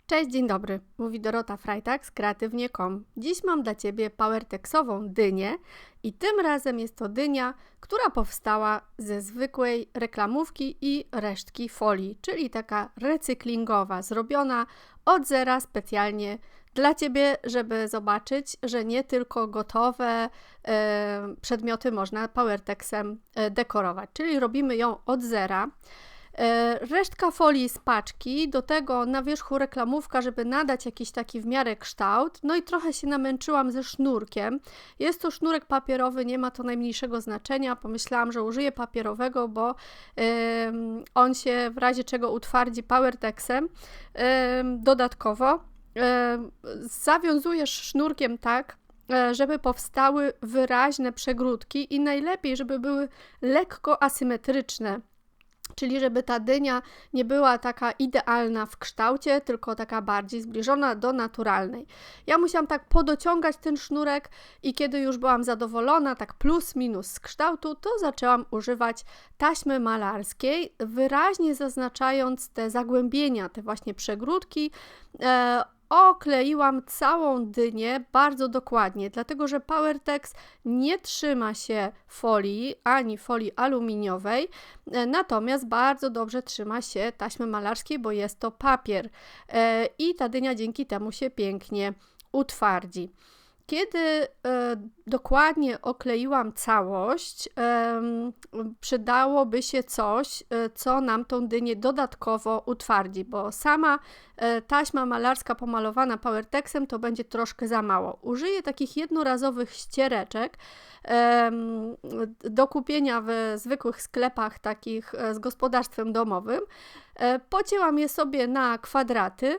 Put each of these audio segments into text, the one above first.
Cześć, dzień dobry. Mówi Dorota Freitag z Kreatywnie.com. Dziś mam dla Ciebie powertexową dynię i tym razem jest to dynia, która powstała ze zwykłej reklamówki i resztki folii, czyli taka recyklingowa, zrobiona od zera specjalnie dla Ciebie, żeby zobaczyć, że nie tylko gotowe przedmioty można powertexem dekorować, czyli robimy ją od zera. Resztka folii z paczki, do tego na wierzchu reklamówka, żeby nadać jakiś taki w miarę kształt. No i trochę się namęczyłam ze sznurkiem. Jest to sznurek papierowy, nie ma to najmniejszego znaczenia. Pomyślałam, że użyję papierowego, bo on się w razie czego utwardzi powertexem. Dodatkowo zawiązujesz sznurkiem tak, żeby powstały wyraźne przegródki i najlepiej, żeby były lekko asymetryczne. Czyli żeby ta dynia nie była taka idealna w kształcie, tylko taka bardziej zbliżona do naturalnej. Ja musiałam tak podociągać ten sznurek i kiedy już byłam zadowolona, tak plus minus z kształtu, to zaczęłam używać taśmy malarskiej, wyraźnie zaznaczając te zagłębienia, te właśnie przegródki. Okleiłam całą dynię bardzo dokładnie, dlatego że powertex nie trzyma się folii, ani folii aluminiowej, natomiast bardzo dobrze trzyma się taśmy malarskiej, bo jest to papier i ta dynia dzięki temu się pięknie utwardzi. Kiedy dokładnie okleiłam całość, przydałoby się coś, co nam tą dynię dodatkowo utwardzi, bo sama taśma malarska pomalowana powertexem to będzie troszkę za mało. Użyję takich jednorazowych ściereczek do kupienia w zwykłych sklepach takich z gospodarstwem domowym. Pocięłam je sobie na kwadraty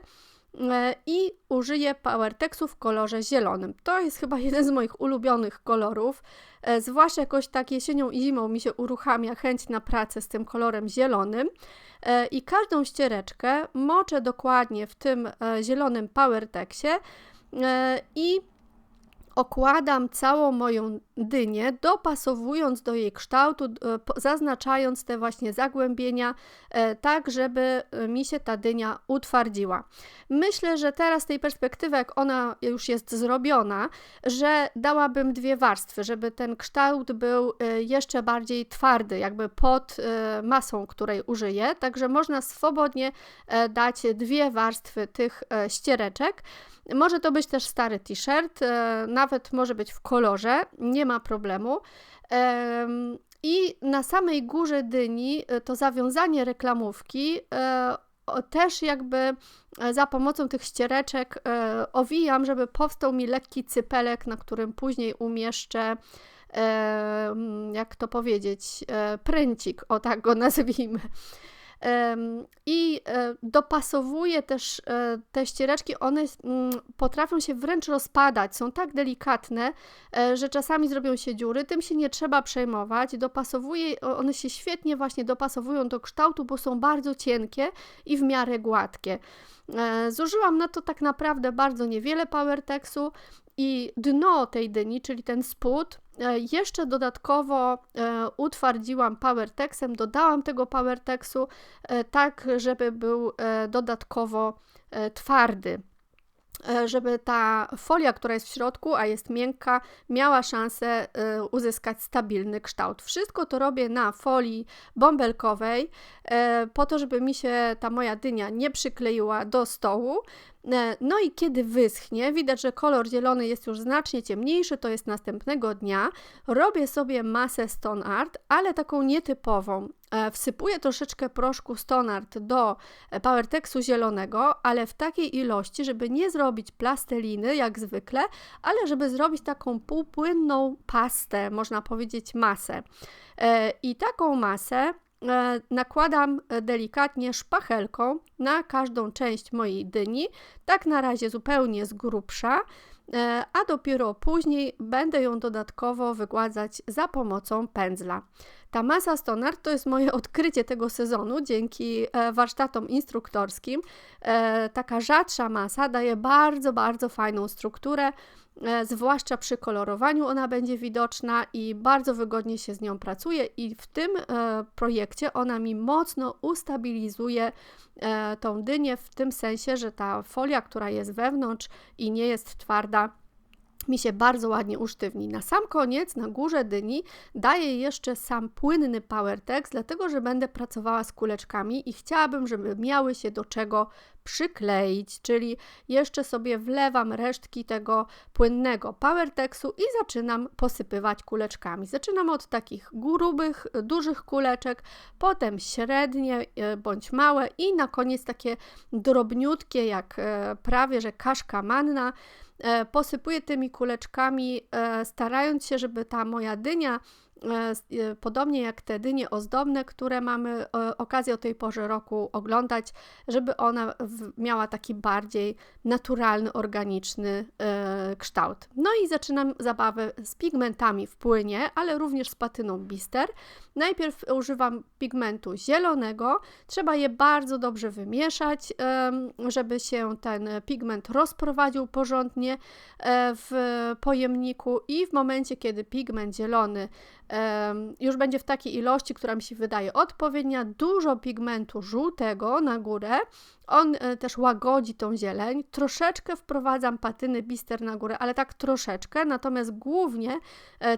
i użyję powertexu w kolorze zielonym. To jest chyba jeden z moich ulubionych kolorów, zwłaszcza jakoś tak jesienią i zimą mi się uruchamia chęć na pracę z tym kolorem zielonym i każdą ściereczkę moczę dokładnie w tym zielonym powertexie i okładam całą moją dynię, dopasowując do jej kształtu, zaznaczając te właśnie zagłębienia, tak żeby mi się ta dynia utwardziła. Myślę, że teraz z tej perspektywy, jak ona już jest zrobiona, że dałabym dwie warstwy, żeby ten kształt był jeszcze bardziej twardy, jakby pod masą, której użyję, także można swobodnie dać dwie warstwy tych ściereczek. Może to być też stary t-shirt, nawet może być w kolorze, nie ma problemu. I na samej górze dyni to zawiązanie reklamówki też jakby za pomocą tych ściereczek owijam, żeby powstał mi lekki cypelek, na którym później umieszczę, jak to powiedzieć, pręcik, o tak go nazwijmy. I dopasowuję też te ściereczki, one potrafią się wręcz rozpadać, są tak delikatne, że czasami zrobią się dziury, tym się nie trzeba przejmować, dopasowuję, one się świetnie właśnie dopasowują do kształtu, bo są bardzo cienkie i w miarę gładkie. Zużyłam na to tak naprawdę bardzo niewiele powertexu i dno tej dyni, czyli ten spód, jeszcze dodatkowo utwardziłam powertexem, dodałam tego powertexu tak, żeby był dodatkowo twardy, żeby ta folia, która jest w środku, a jest miękka, miała szansę uzyskać stabilny kształt. Wszystko to robię na folii bąbelkowej, po to, żeby mi się ta moja dynia nie przykleiła do stołu. No i kiedy wyschnie, widać, że kolor zielony jest już znacznie ciemniejszy, to jest następnego dnia, robię sobie masę Stone Art, ale taką nietypową. Wsypuję troszeczkę proszku Stone Art do powertexu zielonego, ale w takiej ilości, żeby nie zrobić plasteliny jak zwykle, ale żeby zrobić taką półpłynną pastę, można powiedzieć masę. I taką masę nakładam delikatnie szpachelką na każdą część mojej dyni, tak na razie zupełnie z grubsza, a dopiero później będę ją dodatkowo wygładzać za pomocą pędzla. Ta masa Stone Art to jest moje odkrycie tego sezonu dzięki warsztatom instruktorskim. Taka rzadsza masa daje bardzo, bardzo fajną strukturę zwłaszcza przy kolorowaniu ona będzie widoczna i bardzo wygodnie się z nią pracuje i w tym projekcie ona mi mocno ustabilizuje tą dynię w tym sensie, że ta folia, która jest wewnątrz i nie jest twarda, mi się bardzo ładnie usztywni. Na sam koniec, na górze dyni daję jeszcze sam płynny PowerTex, dlatego że będę pracowała z kuleczkami i chciałabym, żeby miały się do czego przykleić, czyli jeszcze sobie wlewam resztki tego płynnego PowerTexu i zaczynam posypywać kuleczkami. Zaczynam od takich grubych, dużych kuleczek, potem średnie bądź małe i na koniec takie drobniutkie, jak prawie że kaszka manna. Posypuję tymi kuleczkami, starając się, żeby ta moja dynia, podobnie jak te dynie ozdobne, które mamy okazję o tej porze roku oglądać, żeby ona miała taki bardziej naturalny, organiczny kształt. No i zaczynam zabawę z pigmentami w płynie, ale również z patyną Bister. Najpierw używam pigmentu zielonego, trzeba je bardzo dobrze wymieszać, żeby się ten pigment rozprowadził porządnie w pojemniku i w momencie, kiedy pigment zielony już będzie w takiej ilości, która mi się wydaje odpowiednia, dużo pigmentu żółtego na górę, on też łagodzi tą zieleń, troszeczkę wprowadzam patyny Bister na górę, ale tak troszeczkę, natomiast głównie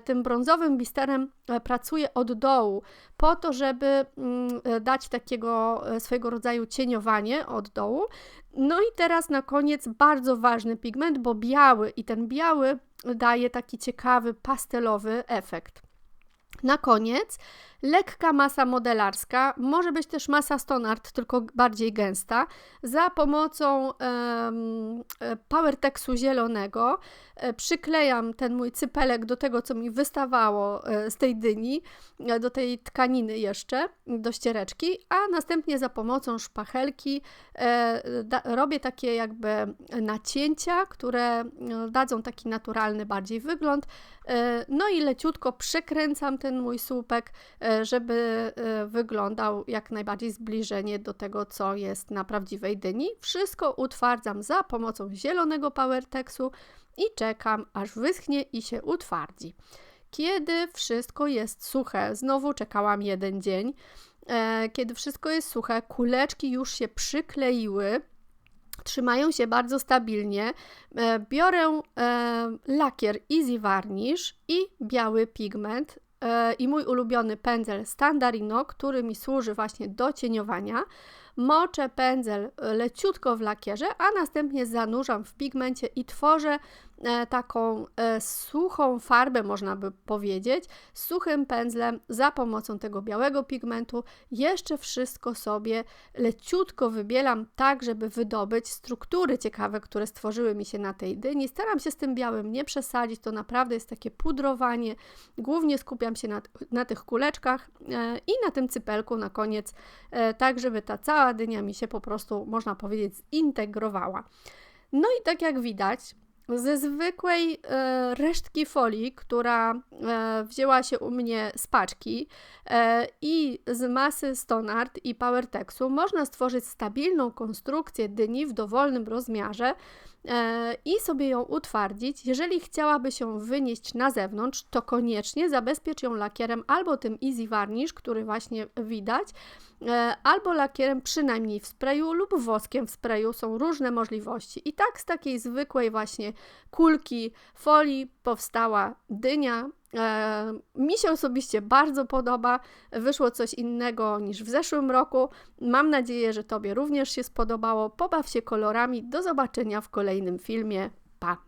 tym brązowym Bisterem pracuję od dołu, po to, żeby dać takiego swojego rodzaju cieniowanie od dołu. No i teraz na koniec bardzo ważny pigment, bo biały i ten biały daje taki ciekawy pastelowy efekt. Na koniec lekka masa modelarska, może być też masa Stone Art, tylko bardziej gęsta. Za pomocą PowerTexu zielonego przyklejam ten mój cypelek do tego, co mi wystawało z tej dyni, do tej tkaniny jeszcze, do ściereczki, a następnie za pomocą szpachelki robię takie jakby nacięcia, które dadzą taki naturalny bardziej wygląd. No i leciutko przekręcam ten mój słupek, żeby wyglądał jak najbardziej zbliżenie do tego, co jest na prawdziwej dyni. Wszystko utwardzam za pomocą zielonego PowerTexu i czekam, aż wyschnie i się utwardzi. Kiedy wszystko jest suche, znowu czekałam 1 dzień, kiedy wszystko jest suche, kuleczki już się przykleiły, trzymają się bardzo stabilnie, biorę lakier Easy Varnish i biały pigment i mój ulubiony pędzel Standarino, który mi służy właśnie do cieniowania. Moczę pędzel leciutko w lakierze, a następnie zanurzam w pigmencie i tworzę taką suchą farbę, można by powiedzieć, suchym pędzlem za pomocą tego białego pigmentu. Jeszcze wszystko sobie leciutko wybielam tak, żeby wydobyć struktury ciekawe, które stworzyły mi się na tej dyni. Staram się z tym białym nie przesadzić, to naprawdę jest takie pudrowanie. Głównie skupiam się na tych kuleczkach i na tym cypelku na koniec, tak żeby ta cała dynia mi się po prostu, można powiedzieć, zintegrowała. No i tak jak widać, ze zwykłej resztki folii, która wzięła się u mnie z paczki i z masy Stone Art i PowerTexu, można stworzyć stabilną konstrukcję dyni w dowolnym rozmiarze i sobie ją utwardzić. Jeżeli chciałaby się wynieść na zewnątrz, to koniecznie zabezpiecz ją lakierem albo tym Easy Varnish, który właśnie widać, albo lakierem przynajmniej w sprayu lub woskiem w sprayu, są różne możliwości. I tak z takiej zwykłej właśnie kulki folii powstała dynia. Mi się osobiście bardzo podoba, wyszło coś innego niż w zeszłym roku. Mam nadzieję, że Tobie również się spodobało. Pobaw się kolorami. Do zobaczenia w kolejnym filmie. Pa!